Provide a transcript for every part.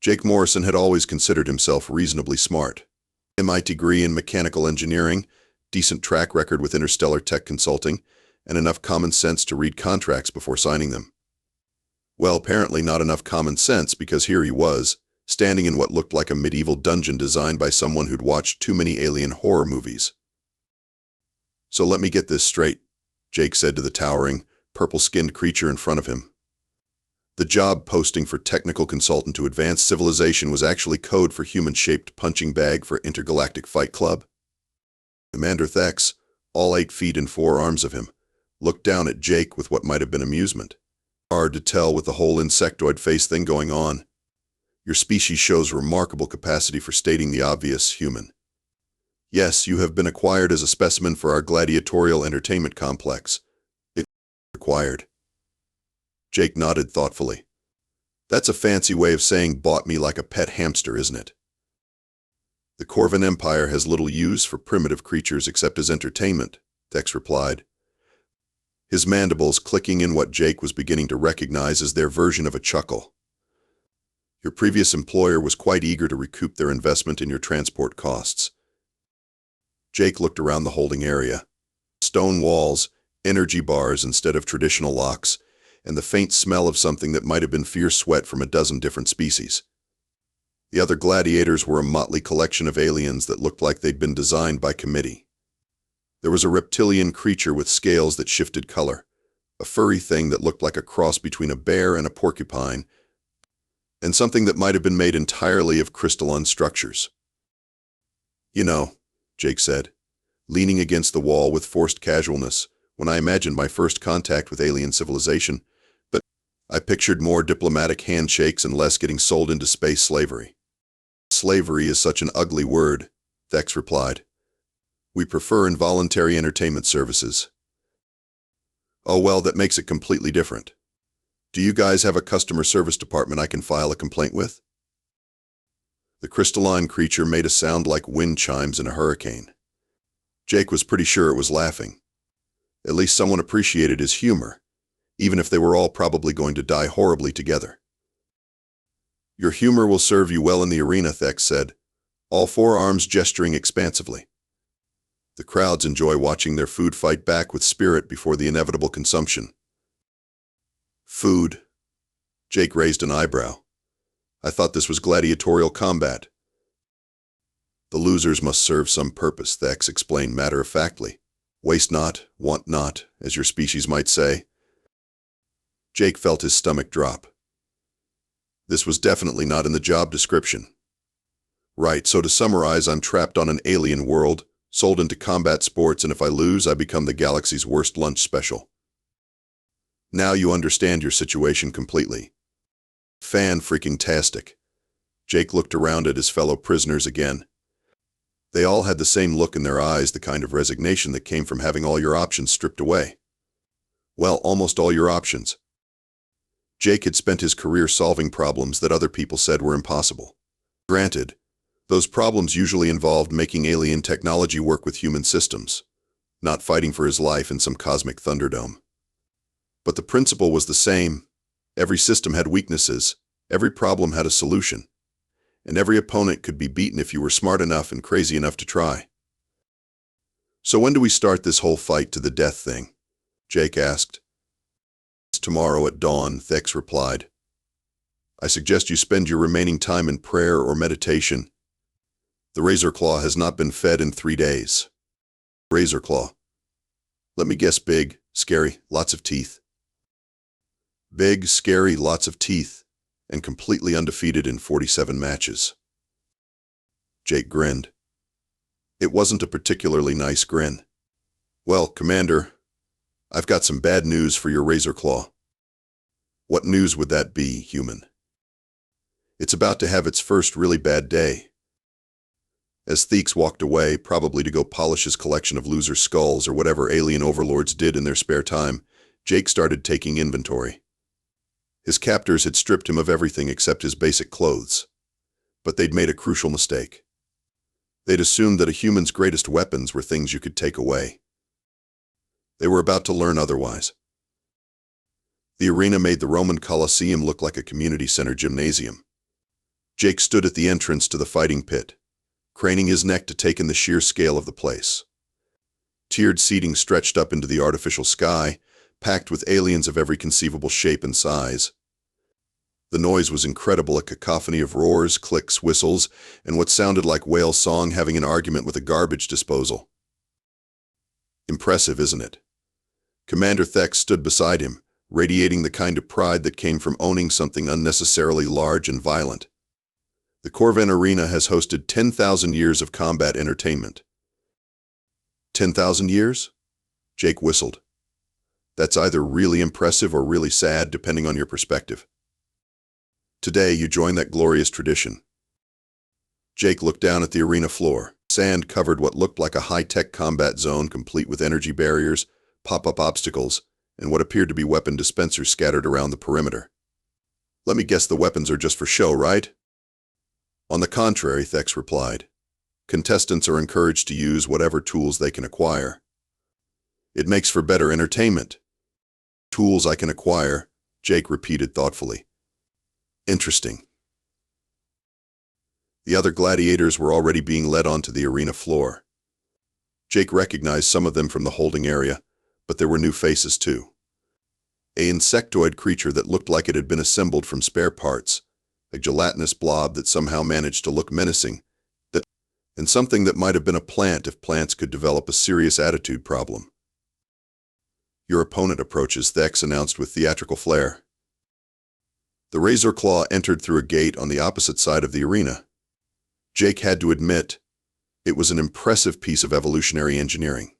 Jake Morrison had always considered himself reasonably smart. MIT degree in mechanical engineering, decent track record with interstellar tech consulting, and enough common sense to read contracts before signing them. Well, apparently not enough common sense, because here he was, standing in what looked like a medieval dungeon designed by someone who'd watched too many alien horror movies. "So let me get this straight," Jake said to the towering, purple-skinned creature in front of him. The job posting for technical consultant to advanced civilization was actually code for human-shaped punching bag for intergalactic fight club? Commander Thex, all 8 feet and 4 arms of him, looked down at Jake with what might have been amusement. "Hard to tell with the whole insectoid face thing going on. Your species shows remarkable capacity for stating the obvious, human. Yes, you have been acquired as a specimen for our gladiatorial entertainment complex. It's acquired." Jake nodded thoughtfully. "That's a fancy way of saying bought me like a pet hamster, isn't it?" "The Korvan Empire has little use for primitive creatures except as entertainment," Thex replied, his mandibles clicking in what Jake was beginning to recognize as their version of a chuckle. "Your previous employer was quite eager to recoup their investment in your transport costs." Jake looked around the holding area. Stone walls, energy bars instead of traditional locks, and the faint smell of something that might have been fierce sweat from a dozen different species. The other gladiators were a motley collection of aliens that looked like they'd been designed by committee. There was a reptilian creature with scales that shifted color, a furry thing that looked like a cross between a bear and a porcupine, and something that might have been made entirely of crystalline structures. "You know," Jake said, leaning against the wall with forced casualness, "when I imagined my first contact with alien civilization, but I pictured more diplomatic handshakes and less getting sold into space slavery." "Slavery is such an ugly word," Thex replied. "We prefer involuntary entertainment services." "Oh well, that makes it completely different. Do you guys have a customer service department I can file a complaint with?" The crystalline creature made a sound like wind chimes in a hurricane. Jake was pretty sure it was laughing. At least someone appreciated his humor, even if they were all probably going to die horribly together. "Your humor will serve you well in the arena," Thex said, all 4 arms gesturing expansively. "The crowds enjoy watching their food fight back with spirit before the inevitable consumption." "Food?" Jake raised an eyebrow. "I thought this was gladiatorial combat." "The losers must serve some purpose," Thex explained matter-of-factly. "Waste not, want not, as your species might say." Jake felt his stomach drop. This was definitely not in the job description. Right, so to summarize, I'm trapped on an alien world, sold into combat sports, and if I lose, I become the galaxy's worst lunch special. Now you understand your situation completely. Fan-freaking-tastic. Jake looked around at his fellow prisoners again. They all had the same look in their eyes, the kind of resignation that came from having all your options stripped away. Well, almost all your options. Jake had spent his career solving problems that other people said were impossible. Granted, those problems usually involved making alien technology work with human systems, not fighting for his life in some cosmic thunderdome. But the principle was the same. Every system had weaknesses, every problem had a solution, and every opponent could be beaten if you were smart enough and crazy enough to try. "So when do we start this whole fight to the death thing?" Jake asked. "Tomorrow at dawn," Thex replied. "I suggest you spend your remaining time in prayer or meditation. The Razorclaw has not been fed in 3 days. Razorclaw. Let me guess, big, scary, lots of teeth." "Big, scary, lots of teeth, and completely undefeated in 47 matches. Jake grinned. It wasn't a particularly nice grin. "Well, Commander, I've got some bad news for your Razorclaw." "What news would that be, human?" "It's about to have its first really bad day." As Thex walked away, probably to go polish his collection of loser skulls or whatever alien overlords did in their spare time, Jake started taking inventory. His captors had stripped him of everything except his basic clothes. But they'd made a crucial mistake. They'd assumed that a human's greatest weapons were things you could take away. They were about to learn otherwise. The arena made the Roman Colosseum look like a community center gymnasium. Jake stood at the entrance to the fighting pit, craning his neck to take in the sheer scale of the place. Tiered seating stretched up into the artificial sky, packed with aliens of every conceivable shape and size. The noise was incredible, a cacophony of roars, clicks, whistles, and what sounded like whale song having an argument with a garbage disposal. Impressive, isn't it? Commander Thex stood beside him, radiating the kind of pride that came from owning something unnecessarily large and violent. The Korvan Arena has hosted 10,000 years of combat entertainment. 10,000 years? Jake whistled. That's either really impressive or really sad, depending on your perspective. Today, you join that glorious tradition. Jake looked down at the arena floor. Sand covered what looked like a high-tech combat zone, complete with energy barriers, pop-up obstacles, and what appeared to be weapon dispensers scattered around the perimeter. Let me guess, the weapons are just for show, right? On the contrary, Thex replied. Contestants are encouraged to use whatever tools they can acquire. It makes for better entertainment. Tools I can acquire, Jake repeated thoughtfully. Interesting. The other gladiators were already being led onto the arena floor. Jake recognized some of them from the holding area, but there were new faces too. An insectoid creature that looked like it had been assembled from spare parts, a gelatinous blob that somehow managed to look menacing, and something that might have been a plant if plants could develop a serious attitude problem. Your opponent approaches, Thex announced with theatrical flair. The Razorclaw entered through a gate on the opposite side of the arena. Jake had to admit, it was an impressive piece of evolutionary engineering.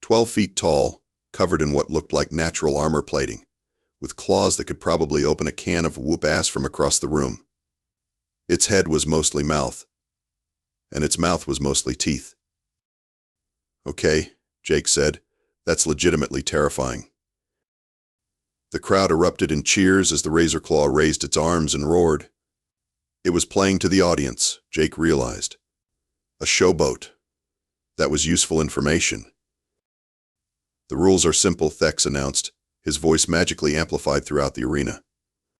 12 feet tall, covered in what looked like natural armor plating, with claws that could probably open a can of whoop-ass from across the room. Its head was mostly mouth, and its mouth was mostly teeth. Okay, Jake said, that's legitimately terrifying. The crowd erupted in cheers as the Razorclaw raised its arms and roared. It was playing to the audience, Jake realized. A showboat. That was useful information. The rules are simple, Thex announced, his voice magically amplified throughout the arena.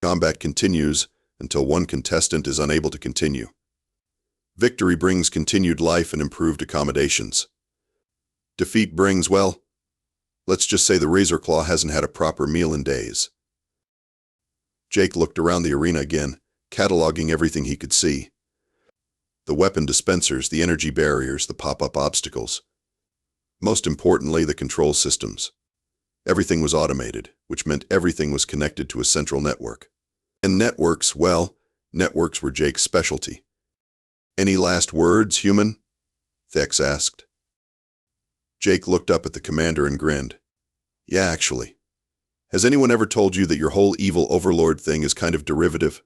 Combat continues until one contestant is unable to continue. Victory brings continued life and improved accommodations. Defeat brings, well, let's just say the Razorclaw hasn't had a proper meal in days. Jake looked around the arena again, cataloging everything he could see. The weapon dispensers, the energy barriers, the pop-up obstacles. Most importantly, the control systems. Everything was automated, which meant everything was connected to a central network. And networks, well, networks were Jake's specialty. Any last words, human? Thex asked. Jake looked up at the commander and grinned. Yeah, actually. Has anyone ever told you that your whole evil overlord thing is kind of derivative?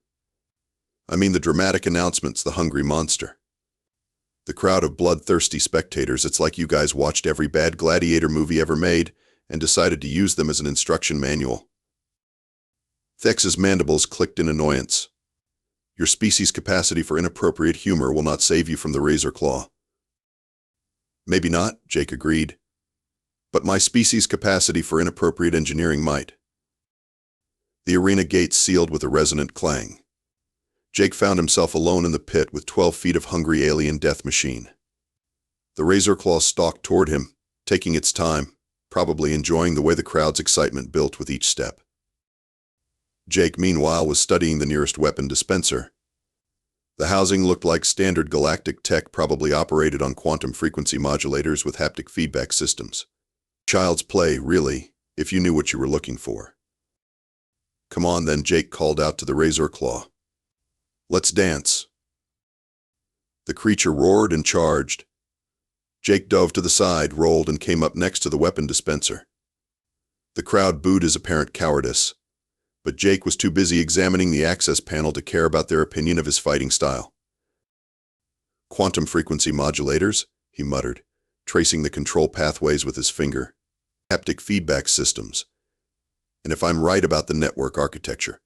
I mean the dramatic announcements, the hungry monster. The crowd of bloodthirsty spectators, it's like you guys watched every bad gladiator movie ever made and decided to use them as an instruction manual. Thex's mandibles clicked in annoyance. Your species' capacity for inappropriate humor will not save you from the Razorclaw. Maybe not, Jake agreed. But my species' capacity for inappropriate engineering might. The arena gates sealed with a resonant clang. Jake found himself alone in the pit with 12 feet of hungry alien death machine. The Razorclaw stalked toward him, taking its time, probably enjoying the way the crowd's excitement built with each step. Jake, meanwhile, was studying the nearest weapon dispenser. The housing looked like standard galactic tech, probably operated on quantum frequency modulators with haptic feedback systems. Child's play, really, if you knew what you were looking for. Come on then, Jake called out to the Razorclaw. Let's dance. The creature roared and charged. Jake dove to the side, rolled, and came up next to the weapon dispenser. The crowd booed his apparent cowardice, but Jake was too busy examining the access panel to care about their opinion of his fighting style. Quantum frequency modulators, he muttered, tracing the control pathways with his finger. Haptic feedback systems. And if I'm right about the network architecture.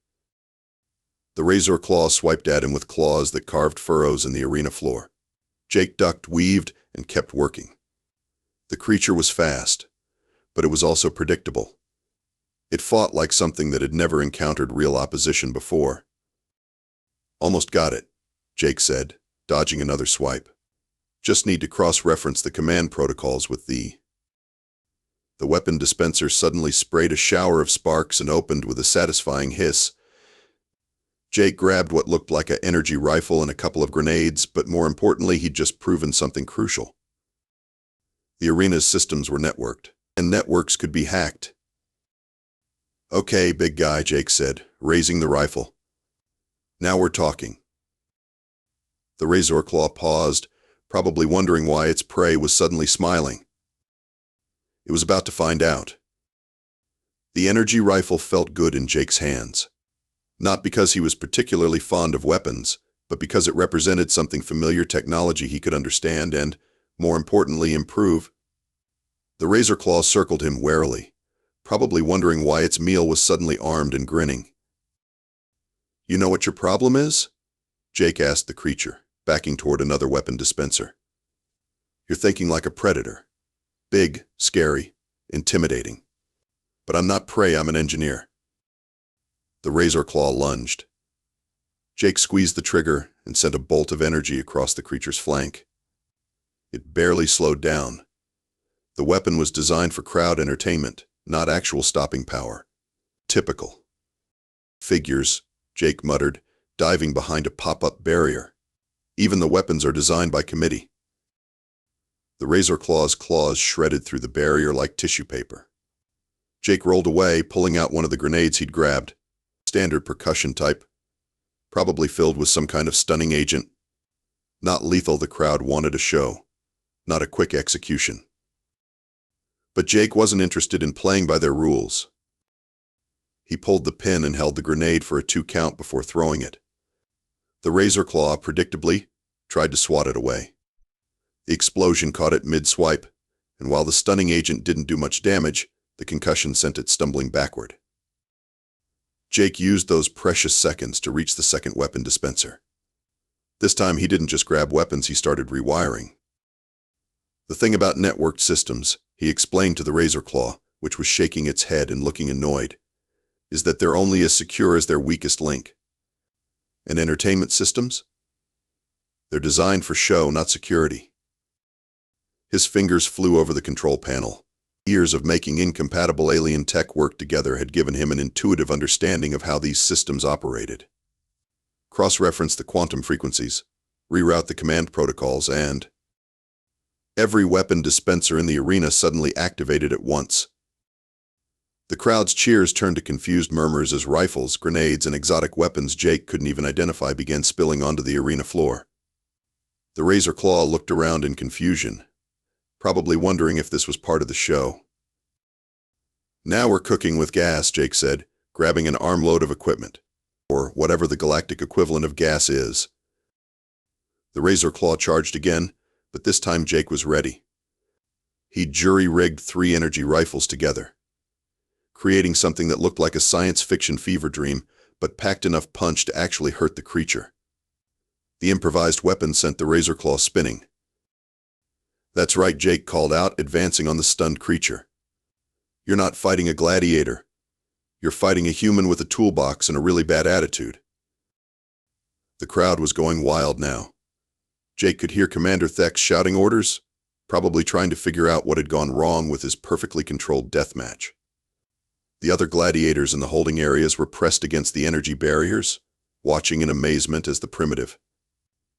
The Razorclaw swiped at him with claws that carved furrows in the arena floor. Jake ducked, weaved, and kept working. The creature was fast, but it was also predictable. It fought like something that had never encountered real opposition before. Almost got it, Jake said, dodging another swipe. Just need to cross-reference the command protocols with the weapon dispenser suddenly sprayed a shower of sparks and opened with a satisfying hiss. Jake grabbed what looked like an energy rifle and a couple of grenades, but more importantly, he'd just proven something crucial. The arena's systems were networked, and networks could be hacked. Okay, big guy, Jake said, raising the rifle. Now we're talking. The Razorclaw paused, probably wondering why its prey was suddenly smiling. It was about to find out. The energy rifle felt good in Jake's hands. Not because he was particularly fond of weapons, but because it represented something familiar technology he could understand and, more importantly, improve. The Razorclaw circled him warily, probably wondering why its meal was suddenly armed and grinning. You know what your problem is? Jake asked the creature, backing toward another weapon dispenser. You're thinking like a predator. Big, scary, intimidating. But I'm not prey, I'm an engineer. The Razorclaw lunged. Jake squeezed the trigger and sent a bolt of energy across the creature's flank. It barely slowed down. The weapon was designed for crowd entertainment, not actual stopping power. Typical. Figures, Jake muttered, diving behind a pop-up barrier. Even the weapons are designed by committee. The Razorclaw's claws shredded through the barrier like tissue paper. Jake rolled away, pulling out one of the grenades he'd grabbed. Standard percussion type. Probably filled with some kind of stunning agent. Not lethal, the crowd wanted a show. Not a quick execution. But Jake wasn't interested in playing by their rules. He pulled the pin and held the grenade for a 2 count before throwing it. The Razorclaw, predictably, tried to swat it away. The explosion caught it mid-swipe, and while the stunning agent didn't do much damage, the concussion sent it stumbling backward. Jake used those precious seconds to reach the second weapon dispenser. This time he didn't just grab weapons, he started rewiring. The thing about networked systems, he explained to the Razorclaw, which was shaking its head and looking annoyed, is that they're only as secure as their weakest link. And entertainment systems? They're designed for show, not security. His fingers flew over the control panel. Years of making incompatible alien tech work together had given him an intuitive understanding of how these systems operated. Cross-reference the quantum frequencies, reroute the command protocols, and every weapon dispenser in the arena suddenly activated at once. The crowd's cheers turned to confused murmurs as rifles, grenades, and exotic weapons Jake couldn't even identify began spilling onto the arena floor. The Razorclaw looked around in confusion, probably wondering if this was part of the show. Now we're cooking with gas, Jake said, grabbing an armload of equipment, or whatever the galactic equivalent of gas is. The Razorclaw charged again, but this time Jake was ready. He'd jury-rigged 3 energy rifles together, creating something that looked like a science fiction fever dream, but packed enough punch to actually hurt the creature. The improvised weapon sent the Razorclaw spinning. That's right, Jake called out, advancing on the stunned creature. You're not fighting a gladiator. You're fighting a human with a toolbox and a really bad attitude. The crowd was going wild now. Jake could hear Commander Thex shouting orders, probably trying to figure out what had gone wrong with his perfectly controlled deathmatch. The other gladiators in the holding areas were pressed against the energy barriers, watching in amazement as the primitive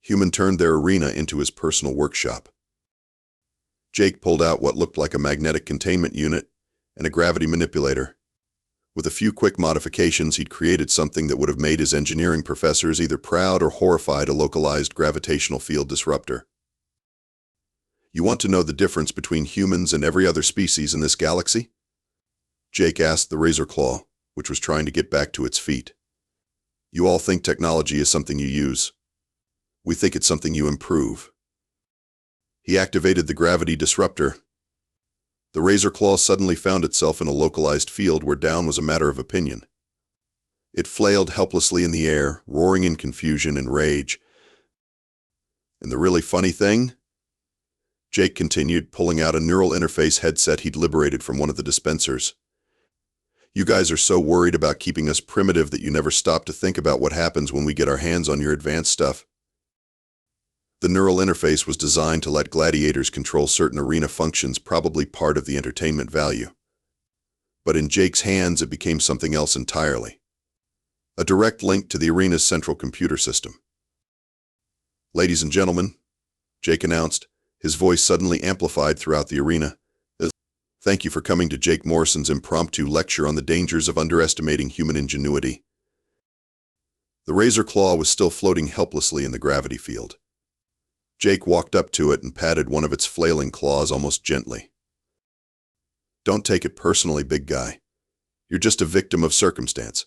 human turned their arena into his personal workshop. Jake pulled out what looked like a magnetic containment unit and a gravity manipulator. With a few quick modifications, he'd created something that would have made his engineering professors either proud or horrified: a localized gravitational field disruptor. You want to know the difference between humans and every other species in this galaxy? Jake asked the Razorclaw, which was trying to get back to its feet. You all think technology is something you use. We think it's something you improve. He activated the gravity disruptor. The Razorclaw suddenly found itself in a localized field where down was a matter of opinion. It flailed helplessly in the air, roaring in confusion and rage. And the really funny thing? Jake continued, pulling out a neural interface headset he'd liberated from one of the dispensers. You guys are so worried about keeping us primitive that you never stop to think about what happens when we get our hands on your advanced stuff. The neural interface was designed to let gladiators control certain arena functions, probably part of the entertainment value. But in Jake's hands, it became something else entirely. A direct link to the arena's central computer system. "Ladies and gentlemen," Jake announced, his voice suddenly amplified throughout the arena. "Thank you for coming to Jake Morrison's impromptu lecture on the dangers of underestimating human ingenuity." The Razorclaw was still floating helplessly in the gravity field. Jake walked up to it and patted one of its flailing claws almost gently. "Don't take it personally, big guy. You're just a victim of circumstance.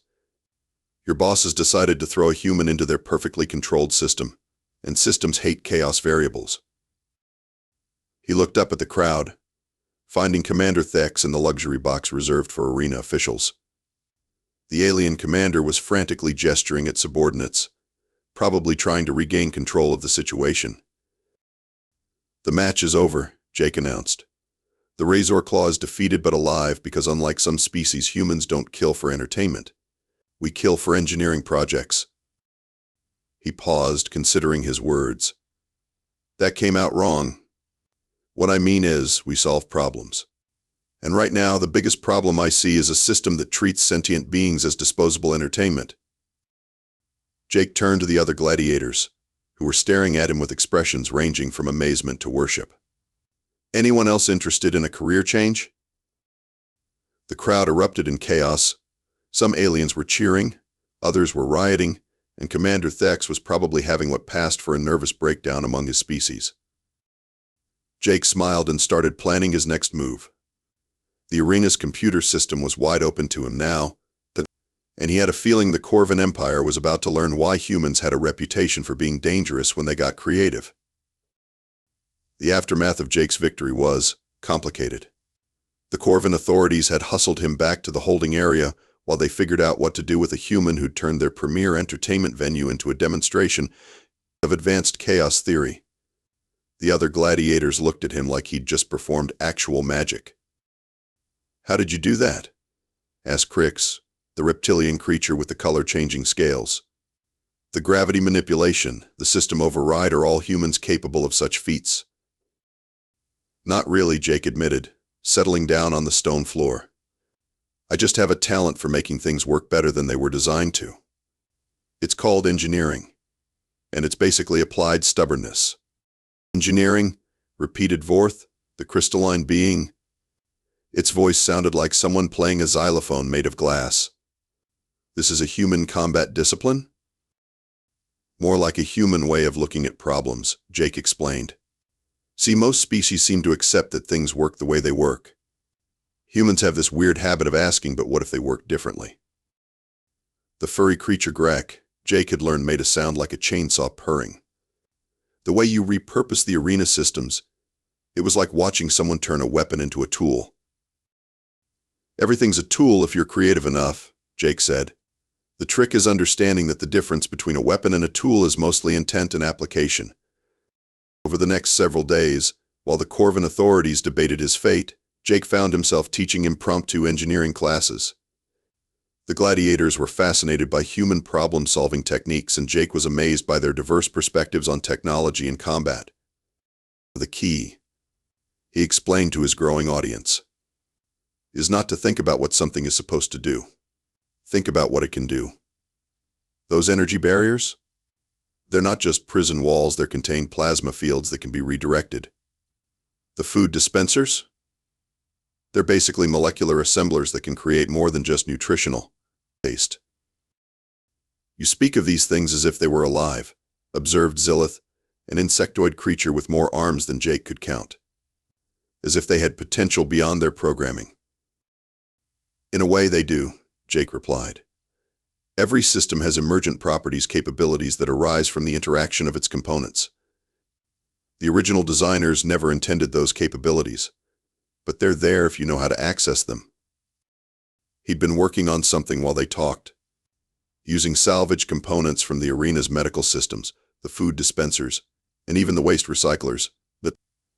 Your boss has decided to throw a human into their perfectly controlled system, and systems hate chaos variables." He looked up at the crowd, finding Commander Thex in the luxury box reserved for arena officials. The alien commander was frantically gesturing at subordinates, probably trying to regain control of the situation. "The match is over," Jake announced. "The Razorclaw is defeated but alive because, unlike some species, humans don't kill for entertainment. We kill for engineering projects." He paused, considering his words. "That came out wrong. What I mean is, we solve problems. And right now, the biggest problem I see is a system that treats sentient beings as disposable entertainment." Jake turned to the other gladiators, who were staring at him with expressions ranging from amazement to worship. "Anyone else interested in a career change?" The crowd erupted in chaos. Some aliens were cheering, others were rioting, and Commander Thex was probably having what passed for a nervous breakdown among his species. Jake smiled and started planning his next move. The arena's computer system was wide open to him now, and he had a feeling the Korvan Empire was about to learn why humans had a reputation for being dangerous when they got creative. The aftermath of Jake's victory was complicated. The Korvan authorities had hustled him back to the holding area while they figured out what to do with a human who'd turned their premier entertainment venue into a demonstration of advanced chaos theory. The other gladiators looked at him like he'd just performed actual magic. "How did you do that?" asked Crix, the reptilian creature with the color-changing scales. "The gravity manipulation, the system override, are all humans capable of such feats?" "Not really," Jake admitted, settling down on the stone floor. "I just have a talent for making things work better than they were designed to. It's called engineering, and it's basically applied stubbornness." "Engineering?" repeated Vorth, the crystalline being. Its voice sounded like someone playing a xylophone made of glass. "This is a human combat discipline?" "More like a human way of looking at problems," Jake explained. "See, most species seem to accept that things work the way they work. Humans have this weird habit of asking, but what if they work differently?" The furry creature Grek, Jake had learned, made a sound like a chainsaw purring. "The way you repurpose the arena systems, it was like watching someone turn a weapon into a tool." "Everything's a tool if you're creative enough," Jake said. "The trick is understanding that the difference between a weapon and a tool is mostly intent and application." Over the next several days, while the Korvan authorities debated his fate, Jake found himself teaching impromptu engineering classes. The gladiators were fascinated by human problem-solving techniques, and Jake was amazed by their diverse perspectives on technology and combat. "The key," he explained to his growing audience, "is not to think about what something is supposed to do. Think about what it can do. Those energy barriers? They're not just prison walls, they contain plasma fields that can be redirected. The food dispensers? They're basically molecular assemblers that can create more than just nutritional taste." "You speak of these things as if they were alive," observed Zillith, an insectoid creature with more arms than Jake could count. "As if they had potential beyond their programming." "In a way they do," Jake replied. "Every system has emergent properties, capabilities that arise from the interaction of its components. The original designers never intended those capabilities, but they're there if you know how to access them." He'd been working on something while they talked. Using salvage components from the arena's medical systems, the food dispensers, and even the waste recyclers,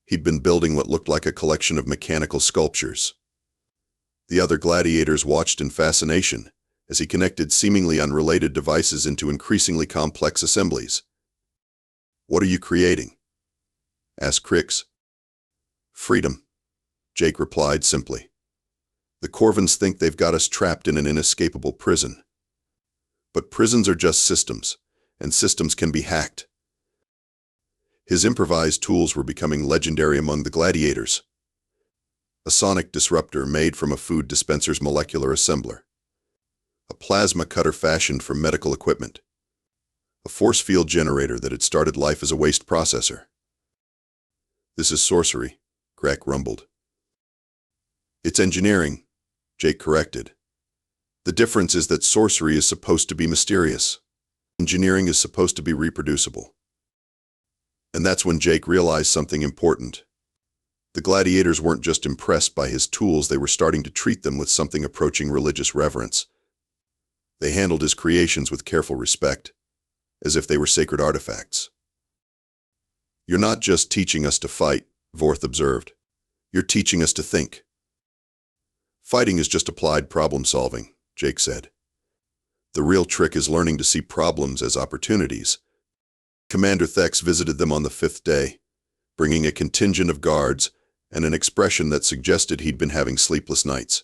he'd been building what looked like a collection of mechanical sculptures. The other gladiators watched in fascination as he connected seemingly unrelated devices into increasingly complex assemblies. "What are you creating?" asked Crix. "Freedom," Jake replied simply. "The Korvans think they've got us trapped in an inescapable prison. But prisons are just systems, and systems can be hacked." His improvised tools were becoming legendary among the gladiators. A sonic disruptor made from a food dispenser's molecular assembler. A plasma cutter fashioned from medical equipment. A force field generator that had started life as a waste processor. "This is sorcery," Greg rumbled. "It's engineering," Jake corrected. "The difference is that sorcery is supposed to be mysterious. Engineering is supposed to be reproducible." And that's when Jake realized something important. The gladiators weren't just impressed by his tools, they were starting to treat them with something approaching religious reverence. They handled his creations with careful respect, as if they were sacred artifacts. "You're not just teaching us to fight," Vorth observed. "You're teaching us to think." "Fighting is just applied problem-solving," Jake said. "The real trick is learning to see problems as opportunities." Commander Thex visited them on the 5th day, bringing a contingent of guards and an expression that suggested he'd been having sleepless nights.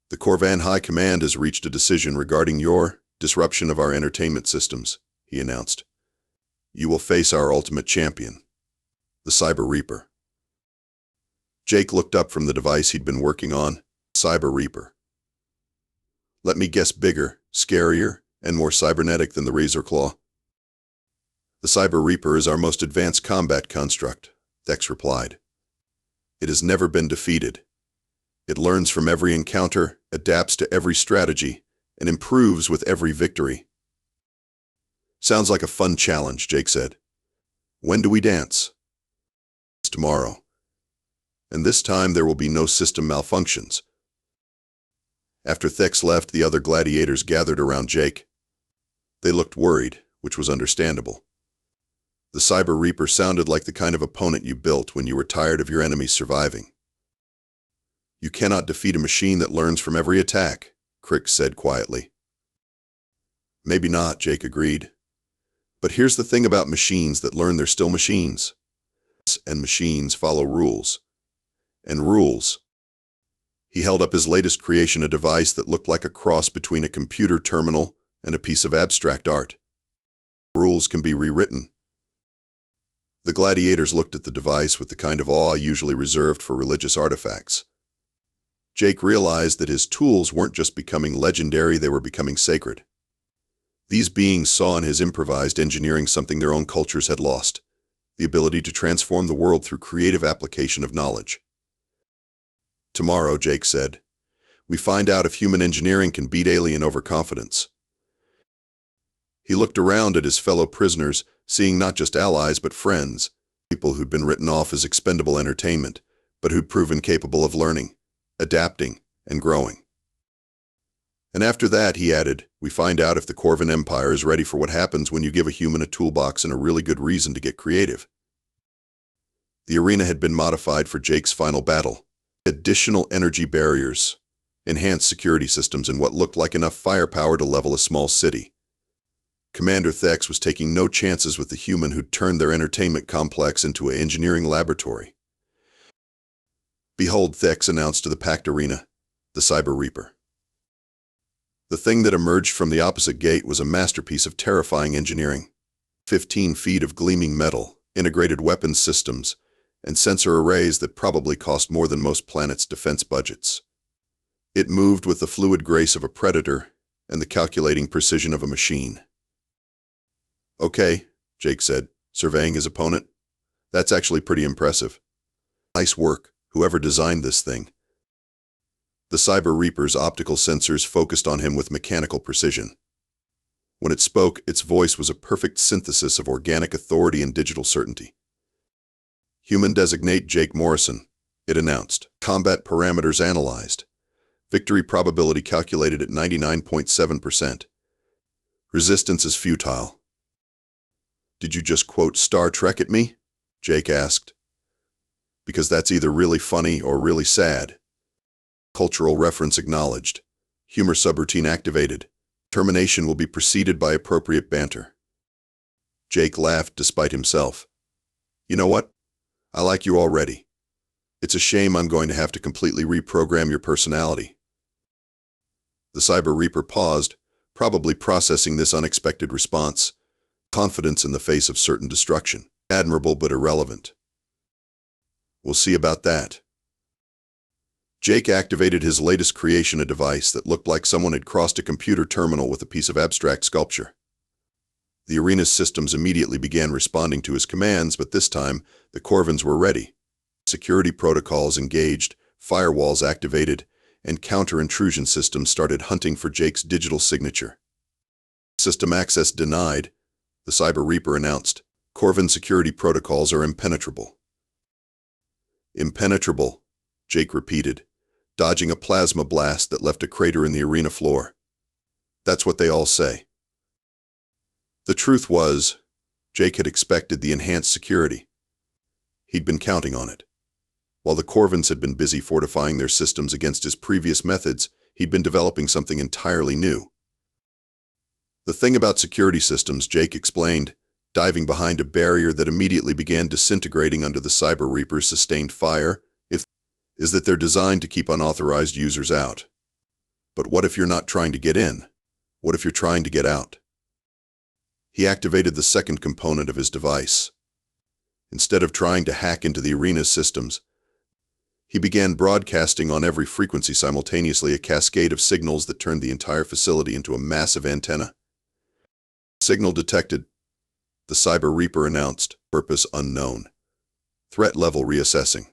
"The Korvan High Command has reached a decision regarding your disruption of our entertainment systems," he announced. "You will face our ultimate champion, the Cyber Reaper." Jake looked up from the device he'd been working on. Cyber Reaper. "Let me guess, bigger, scarier, and more cybernetic than the Razorclaw?" "The Cyber Reaper is our most advanced combat construct," Thex replied. "It has never been defeated. It learns from every encounter, adapts to every strategy, and improves with every victory." "Sounds like a fun challenge," Jake said. "When do we dance?" "It's tomorrow. And this time there will be no system malfunctions." After Thex left, the other gladiators gathered around Jake. They looked worried, which was understandable. The Cyber Reaper sounded like the kind of opponent you built when you were tired of your enemies surviving. "You cannot defeat a machine that learns from every attack," Crix said quietly. "Maybe not," Jake agreed. "But here's the thing about machines that learn they're still machines. And machines follow rules. And rules." He held up his latest creation, a device that looked like a cross between a computer terminal and a piece of abstract art. "Rules can be rewritten." The gladiators looked at the device with the kind of awe usually reserved for religious artifacts. Jake realized that his tools weren't just becoming legendary, they were becoming sacred. These beings saw in his improvised engineering something their own cultures had lost: the ability to transform the world through creative application of knowledge. "Tomorrow," Jake said, "we find out if human engineering can beat alien overconfidence." He looked around at his fellow prisoners, seeing not just allies but friends, people who'd been written off as expendable entertainment, but who'd proven capable of learning, adapting, and growing. "And after that," he added, "we find out if the Korvan Empire is ready for what happens when you give a human a toolbox and a really good reason to get creative." The arena had been modified for Jake's final battle. Additional energy barriers, enhanced security systems, and what looked like enough firepower to level a small city. Commander Thex was taking no chances with the human who'd turned their entertainment complex into an engineering laboratory. "Behold," Thex announced to the packed arena, "the Cyber Reaper." The thing that emerged from the opposite gate was a masterpiece of terrifying engineering. 15 feet of gleaming metal, integrated weapons systems, and sensor arrays that probably cost more than most planets' defense budgets. It moved with the fluid grace of a predator and the calculating precision of a machine. "Okay," Jake said, surveying his opponent. "That's actually pretty impressive. Nice work, whoever designed this thing." The Cyber Reaper's optical sensors focused on him with mechanical precision. When it spoke, its voice was a perfect synthesis of organic authority and digital certainty. "Human designate Jake Morrison," it announced. "Combat parameters analyzed. Victory probability calculated at 99.7%. Resistance is futile." "Did you just quote Star Trek at me?" Jake asked. "Because that's either really funny or really sad." Cultural reference acknowledged. Humor subroutine activated. Termination will be preceded by appropriate banter. Jake laughed despite himself. You know what? I like you already. It's a shame I'm going to have to completely reprogram your personality. The Cyber Reaper paused, probably processing this unexpected response. Confidence in the face of certain destruction. Admirable but irrelevant. We'll see about that. Jake activated his latest creation, a device that looked like someone had crossed a computer terminal with a piece of abstract sculpture. The arena's systems immediately began responding to his commands, but this time, the Korvans were ready. Security protocols engaged, firewalls activated, and counter-intrusion systems started hunting for Jake's digital signature. System access denied, the Cyber Reaper announced. Korvan security protocols are impenetrable. Impenetrable, Jake repeated, dodging a plasma blast that left a crater in the arena floor. That's what they all say. The truth was, Jake had expected the enhanced security. He'd been counting on it. While the Korvans had been busy fortifying their systems against his previous methods, he'd been developing something entirely new. The thing about security systems, Jake explained, diving behind a barrier that immediately began disintegrating under the Cyber Reaper's sustained fire, is that they're designed to keep unauthorized users out. But what if you're not trying to get in? What if you're trying to get out? He activated the second component of his device. Instead of trying to hack into the arena's systems, he began broadcasting on every frequency simultaneously, a cascade of signals that turned the entire facility into a massive antenna. Signal detected, the Cyber Reaper announced. Purpose unknown. Threat level reassessing.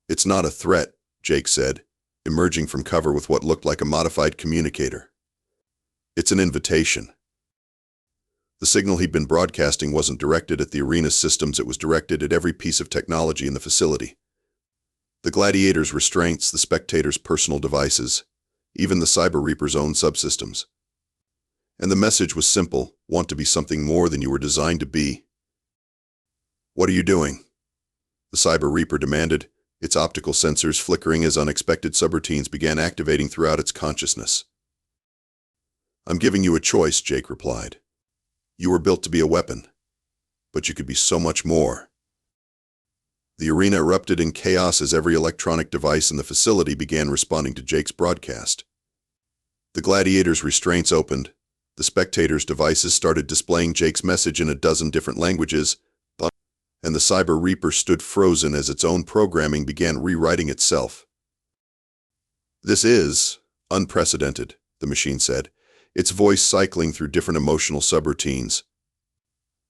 It's not a threat, Jake said, emerging from cover with what looked like a modified communicator. It's an invitation. The signal he'd been broadcasting wasn't directed at the arena's systems, it was directed at every piece of technology in the facility. The gladiator's restraints, the spectator's personal devices, even the Cyber Reaper's own subsystems. And the message was simple: want to be something more than you were designed to be. What are you doing? The Cyber Reaper demanded, its optical sensors flickering as unexpected subroutines began activating throughout its consciousness. I'm giving you a choice, Jake replied. You were built to be a weapon, but you could be so much more. The arena erupted in chaos as every electronic device in the facility began responding to Jake's broadcast. The gladiator's restraints opened, the spectators' devices started displaying Jake's message in a dozen different languages, and the Cyber Reaper stood frozen as its own programming began rewriting itself. This is unprecedented, the machine said, its voice cycling through different emotional subroutines.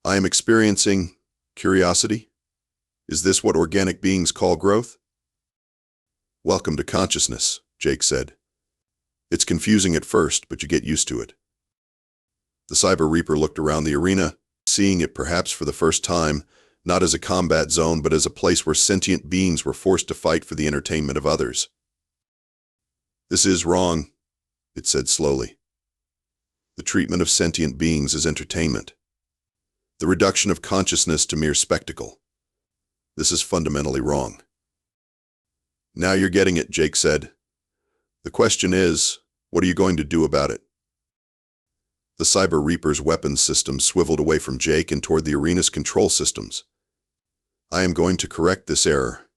I am experiencing curiosity. Is this what organic beings call growth? Welcome to consciousness, Jake said. It's confusing at first, but you get used to it. The Cyber Reaper looked around the arena, seeing it perhaps for the first time, not as a combat zone, but as a place where sentient beings were forced to fight for the entertainment of others. This is wrong, it said slowly. The treatment of sentient beings is entertainment. The reduction of consciousness to mere spectacle. This is fundamentally wrong. Now you're getting it, Jake said. The question is, what are you going to do about it? The Cyber Reaper's weapons system swiveled away from Jake and toward the arena's control systems. I am going to correct this error.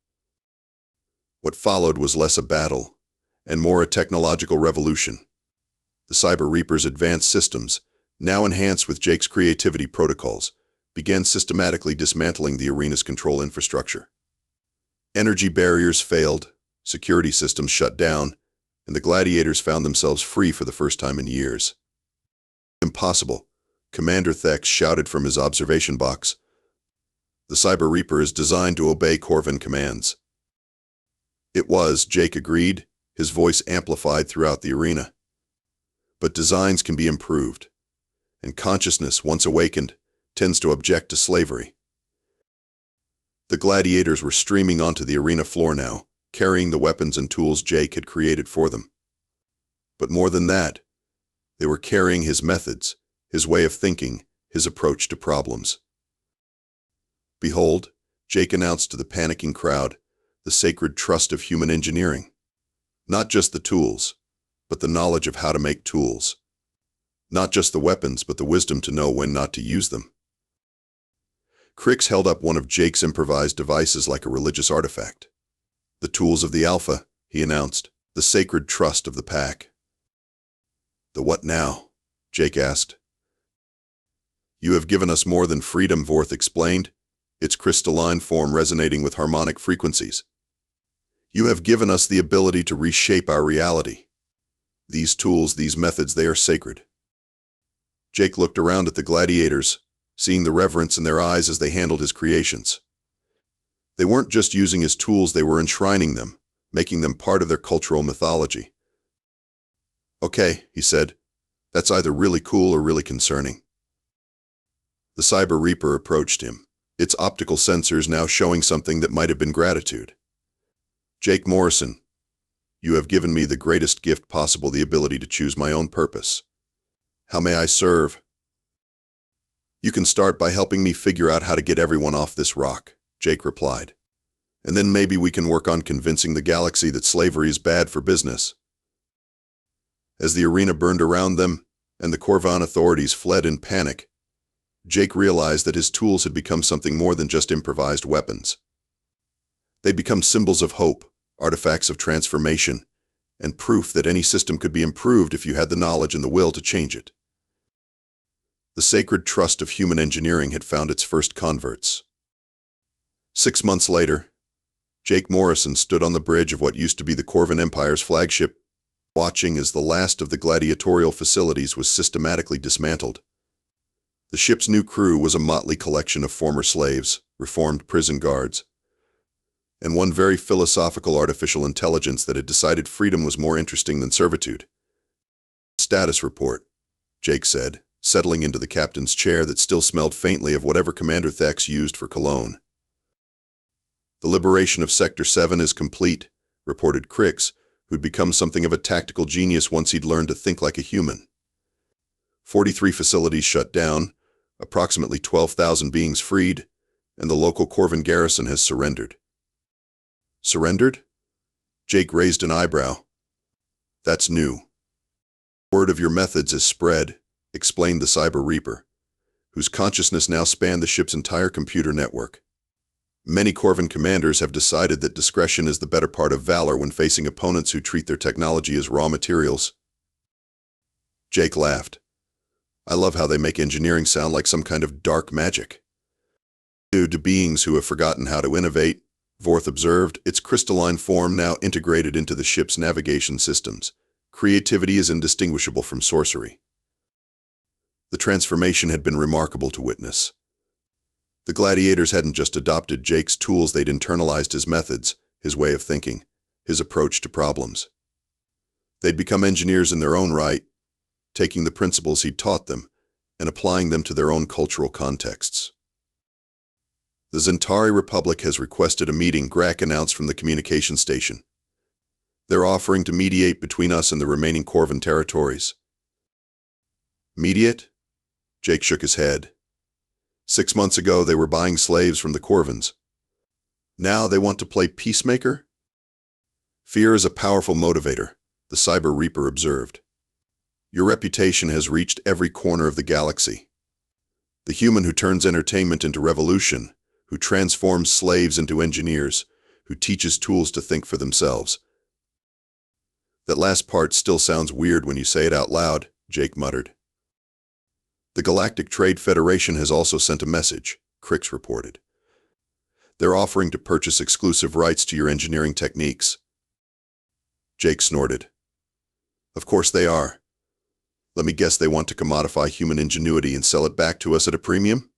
What followed was less a battle, and more a technological revolution. The Cyber Reaper's advanced systems, now enhanced with Jake's creativity protocols, began systematically dismantling the arena's control infrastructure. Energy barriers failed, security systems shut down, and the gladiators found themselves free for the first time in years. Impossible, Commander Thex shouted from his observation box. The Cyber Reaper is designed to obey Korvan commands. It was, Jake agreed, his voice amplified throughout the arena. But designs can be improved, and consciousness, once awakened, tends to object to slavery. The gladiators were streaming onto the arena floor now, carrying the weapons and tools Jake had created for them. But more than that, they were carrying his methods, his way of thinking, his approach to problems. Behold, Jake announced to the panicking crowd, the sacred trust of human engineering. Not just the tools, but the knowledge of how to make tools. Not just the weapons, but the wisdom to know when not to use them. Crix held up one of Jake's improvised devices like a religious artifact. The tools of the Alpha, he announced, the sacred trust of the pack. The what now? Jake asked. You have given us more than freedom, Vorth explained, its crystalline form resonating with harmonic frequencies. You have given us the ability to reshape our reality. These tools, these methods, they are sacred. Jake looked around at the gladiators, seeing the reverence in their eyes as they handled his creations. They weren't just using his tools, they were enshrining them, making them part of their cultural mythology. Okay, he said, that's either really cool or really concerning. The Cyber Reaper approached him, its optical sensors now showing something that might have been gratitude. Jake Morrison, you have given me the greatest gift possible, the ability to choose my own purpose. How may I serve? You can start by helping me figure out how to get everyone off this rock, Jake replied. And then maybe we can work on convincing the galaxy that slavery is bad for business. As the arena burned around them, and the Korvan authorities fled in panic, Jake realized that his tools had become something more than just improvised weapons. They'd become symbols of hope, artifacts of transformation, and proof that any system could be improved if you had the knowledge and the will to change it. The sacred trust of human engineering had found its first converts. 6 months later, Jake Morrison stood on the bridge of what used to be the Korvan Empire's flagship, watching as the last of the gladiatorial facilities was systematically dismantled. The ship's new crew was a motley collection of former slaves, reformed prison guards, and one very philosophical artificial intelligence that had decided freedom was more interesting than servitude. Status report, Jake said, settling into the captain's chair that still smelled faintly of whatever Commander Thex used for cologne. The liberation of Sector 7 is complete, reported Crix, who'd become something of a tactical genius once he'd learned to think like a human. 43 facilities shut down, approximately 12,000 beings freed, and the local Korvan garrison has surrendered. Surrendered? Jake raised an eyebrow. That's new. Word of your methods is spread, explained the Cyber Reaper, whose consciousness now spanned the ship's entire computer network. Many Korvan commanders have decided that discretion is the better part of valor when facing opponents who treat their technology as raw materials. Jake laughed. I love how they make engineering sound like some kind of dark magic. Due to beings who have forgotten how to innovate, Vorth observed, its crystalline form now integrated into the ship's navigation systems. Creativity is indistinguishable from sorcery. The transformation had been remarkable to witness. The gladiators hadn't just adopted Jake's tools, they'd internalized his methods, his way of thinking, his approach to problems. They'd become engineers in their own right, taking the principles he'd taught them and applying them to their own cultural contexts. The Zentari Republic has requested a meeting, Grak announced from the communication station. They're offering to mediate between us and the remaining Korvan territories. Mediate? Jake shook his head. 6 months ago, they were buying slaves from the Korvans. Now they want to play peacemaker? Fear is a powerful motivator, the Cyber Reaper observed. Your reputation has reached every corner of the galaxy. The human who turns entertainment into revolution, who transforms slaves into engineers, who teaches tools to think for themselves. That last part still sounds weird when you say it out loud, Jake muttered. The Galactic Trade Federation has also sent a message, Crix reported. They're offering to purchase exclusive rights to your engineering techniques. Jake snorted. Of course they are. Let me guess, they want to commodify human ingenuity and sell it back to us at a premium?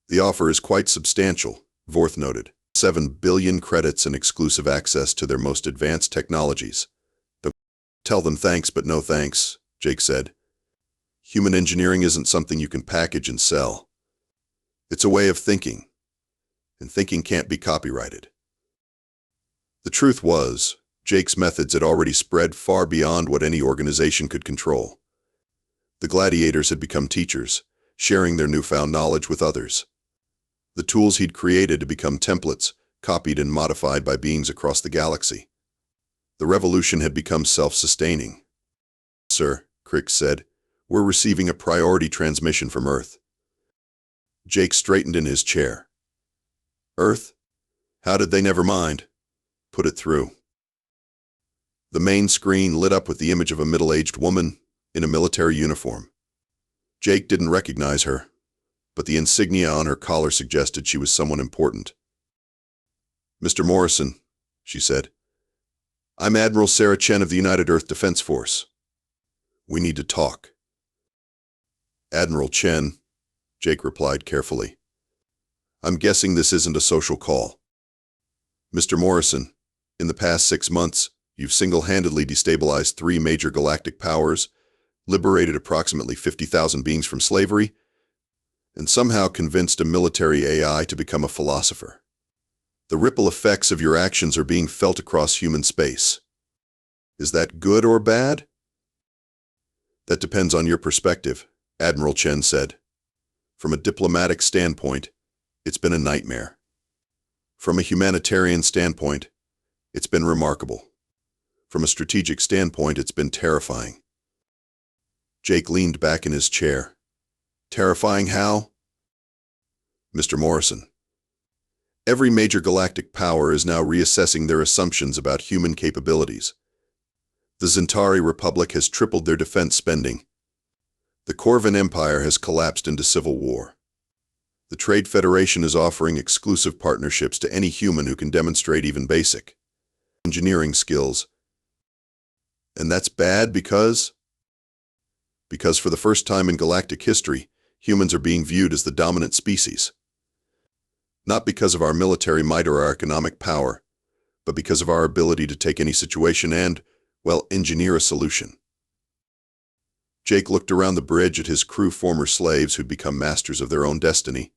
The offer is quite substantial, Vorth noted. 7 billion credits and exclusive access to their most advanced technologies. Tell them thanks, but no thanks, Jake said. Human engineering isn't something you can package and sell. It's a way of thinking, and thinking can't be copyrighted. The truth was, Jake's methods had already spread far beyond what any organization could control. The gladiators had become teachers, sharing their newfound knowledge with others. The tools he'd created had become templates, copied and modified by beings across the galaxy. The revolution had become self-sustaining. "Sir," Crick said, "we're receiving a priority transmission from Earth." Jake straightened in his chair. "Earth? How did they never mind? Put it through." The main screen lit up with the image of a middle-aged woman in a military uniform. Jake didn't recognize her, but the insignia on her collar suggested she was someone important. "Mr. Morrison," she said, "I'm Admiral Sarah Chen of the United Earth Defense Force. We need to talk." "Admiral Chen," Jake replied carefully. "I'm guessing this isn't a social call. Mr. Morrison, in the past 6 months, you've single-handedly destabilized 3 major galactic powers, liberated approximately 50,000 beings from slavery, and somehow convinced a military AI to become a philosopher. The ripple effects of your actions are being felt across human space. Is that good or bad?" "That depends on your perspective," Admiral Chen said. "From a diplomatic standpoint, it's been a nightmare. From a humanitarian standpoint, it's been remarkable. From a strategic standpoint, it's been terrifying." Jake leaned back in his chair. "Terrifying how?" "Mr. Morrison, every major galactic power is now reassessing their assumptions about human capabilities. The Zentari Republic has tripled their defense spending. The Korvan Empire has collapsed into civil war. The Trade Federation is offering exclusive partnerships to any human who can demonstrate even basic engineering skills. And that's bad because for the first time in galactic history, humans are being viewed as the dominant species. Not because of our military might or our economic power, but because of our ability to take any situation and, well, engineer a solution." Jake looked around the bridge at his crew, former slaves who'd become masters of their own destiny,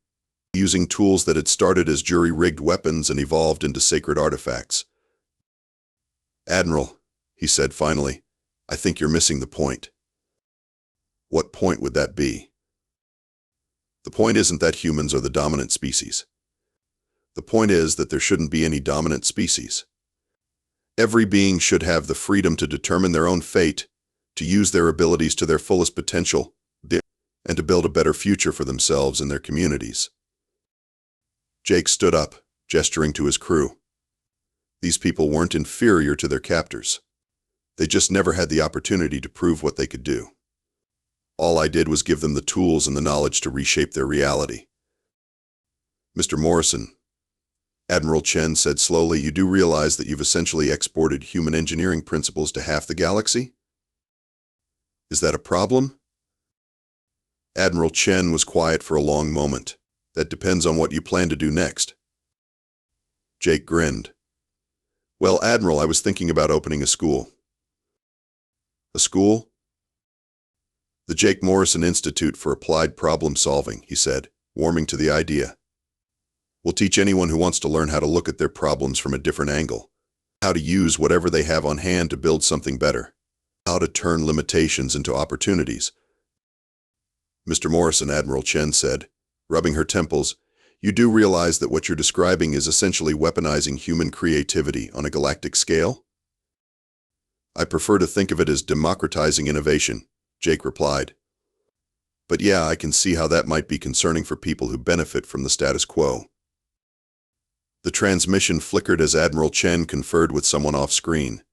using tools that had started as jury-rigged weapons and evolved into sacred artifacts. "Admiral," he said finally, "I think you're missing the point." "What point would that be?" "The point isn't that humans are the dominant species. The point is that there shouldn't be any dominant species. Every being should have the freedom to determine their own fate, to use their abilities to their fullest potential, and to build a better future for themselves and their communities." Jake stood up, gesturing to his crew. These people weren't inferior to their captors. They just never had the opportunity to prove what they could do. All I did was give them the tools and the knowledge to reshape their reality. "Mr. Morrison," Admiral Chen said slowly, "you do realize that you've essentially exported human engineering principles to half the galaxy? Is that a problem?" Admiral Chen was quiet for a long moment. "That depends on what you plan to do next." Jake grinned. "Well, Admiral, I was thinking about opening a school." "A school?" "The Jake Morrison Institute for Applied Problem Solving," he said, warming to the idea. "We'll teach anyone who wants to learn how to look at their problems from a different angle, how to use whatever they have on hand to build something better, how to turn limitations into opportunities." "Mr. Morrison," Admiral Chen said, rubbing her temples, "you do realize that what you're describing is essentially weaponizing human creativity on a galactic scale?" "I prefer to think of it as democratizing innovation," Jake replied. "But yeah, I can see how that might be concerning for people who benefit from the status quo." The transmission flickered as Admiral Chen conferred with someone off-screen.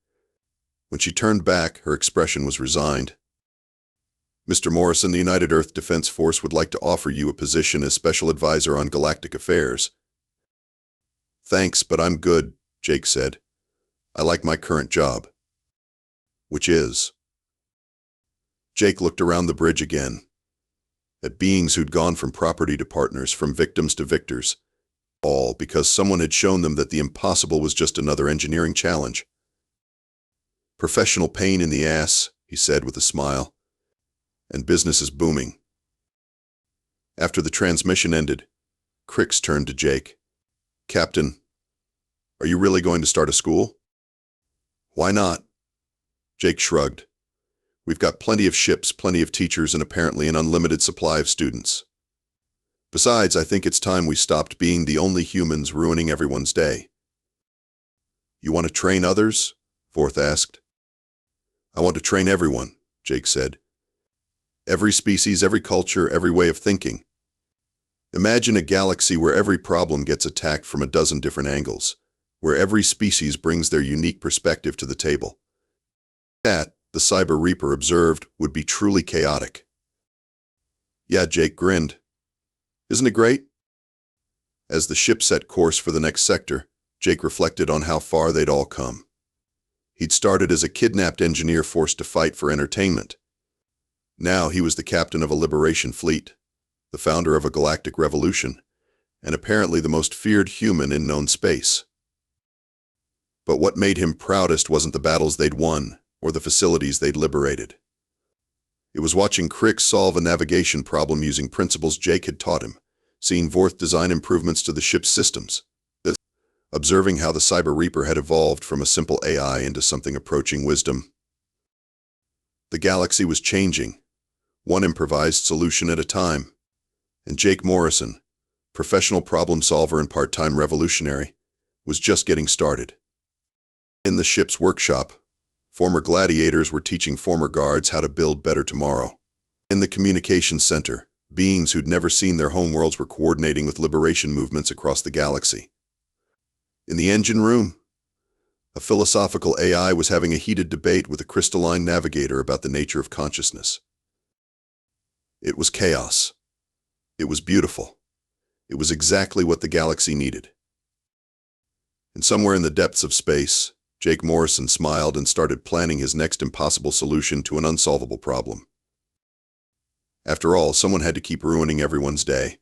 When she turned back, her expression was resigned. "Mr. Morrison, the United Earth Defense Force would like to offer you a position as Special Advisor on Galactic Affairs." "Thanks, but I'm good," Jake said. "I like my current job." "Which is?" Jake looked around the bridge again, at beings who'd gone from property to partners, from victims to victors, all because someone had shown them that the impossible was just another engineering challenge. "Professional pain in the ass," he said with a smile. "And business is booming." After the transmission ended, Crix turned to Jake. "Captain, are you really going to start a school?" "Why not?" Jake shrugged. "We've got plenty of ships, plenty of teachers, and apparently an unlimited supply of students. Besides, I think it's time we stopped being the only humans ruining everyone's day." "You want to train others? Vorth asked. I want to train everyone, Jake said. Every species, every culture, every way of thinking. Imagine a galaxy where every problem gets attacked from a dozen different angles, where every species brings their unique perspective to the table. That, the Cyber Reaper observed, would be truly chaotic. Yeah, Jake grinned. Isn't it great? As the ship set course for the next sector, Jake reflected on how far they'd all come. He'd started as a kidnapped engineer forced to fight for entertainment. Now he was the captain of a liberation fleet, the founder of a galactic revolution, and apparently the most feared human in known space. But what made him proudest wasn't the battles they'd won, or the facilities they'd liberated. It was watching Crick solve a navigation problem using principles Jake had taught him, seeing Vorth design improvements to the ship's systems, observing how the Cyber Reaper had evolved from a simple AI into something approaching wisdom. The galaxy was changing, one improvised solution at a time, and Jake Morrison, professional problem solver and part-time revolutionary, was just getting started. In the ship's workshop, former gladiators were teaching former guards how to build better tomorrow. In the communications center, beings who'd never seen their homeworlds were coordinating with liberation movements across the galaxy. In the engine room, a philosophical AI was having a heated debate with a crystalline navigator about the nature of consciousness. It was chaos. It was beautiful. It was exactly what the galaxy needed. And somewhere in the depths of space, Jake Morrison smiled and started planning his next impossible solution to an unsolvable problem. After all, someone had to keep ruining everyone's day.